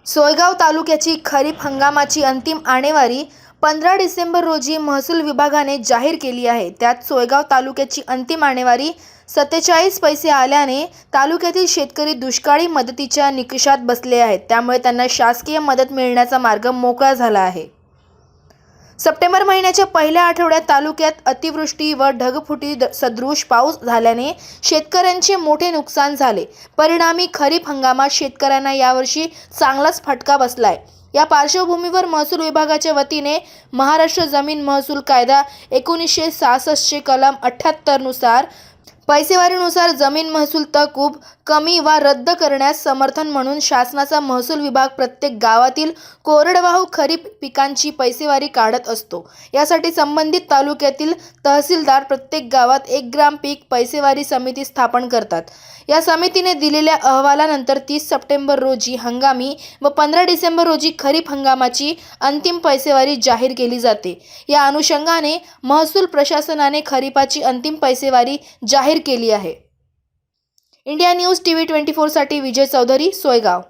सोयगाव तालुक्याची खरीप हंगामाची अंतिम आणेवारी 15 डिसेंबर रोजी महसूल विभागाने जाहीर केली आहे। त्यात सोयगाव तालुक्याची अंतिम आणेवारी 47 पैसे आल्याने तालुक्यातील शेतकरी दुष्काळी मदतीच्या निकषात बसले आहेत। त्यामुळे त्यांना शासकीय मदत मिळण्याचा मार्ग मोकळा झाला आहे। सप्टेंबर महिन्याच्या पहिल्या आठवड्यात तालुक्यात अतिवृष्टी व ढगफुटी सदृश पाऊस झाल्याने शेतकऱ्यांचे मोठे नुकसान झाले। परिणामी खरीप हंगामात शेतकऱ्यांना यावर्षी चांगलाच फटका बसलाय। या पार्श्वभूमीवर महसूल विभागाच्या वतीने महाराष्ट्र जमीन महसूल कायदा 1966 चे कलम 78 नुसार पैसेवारीनुसार जमीन महसूल तहकूब कमी वा रद्द करण्यास समर्थन म्हणून शासनाचा महसूल विभाग प्रत्येक गावातील कोरडवाहू खरीप पिकांची पैसेवारी काढत असतो। यासाठी संबंधित तालुक्यातील तहसीलदार प्रत्येक गावात 1 ग्राम पीक पैसेवारी समिती स्थापन करतात। या समितीने दिलेल्या अहवालानंतर 30 सप्टेंबर रोजी हंगामी व 15 डिसेंबर रोजी खरीप हंगामाची अंतिम पैसेवारी जाहीर केली जाते। या अनुषंगाने महसूल प्रशासनाने खरीपाची अंतिम पैसेवारी जाहीर केली आहे। इंडिया न्यूज टीव्ही 24 साठी विजय चौधरी, सोयगाव।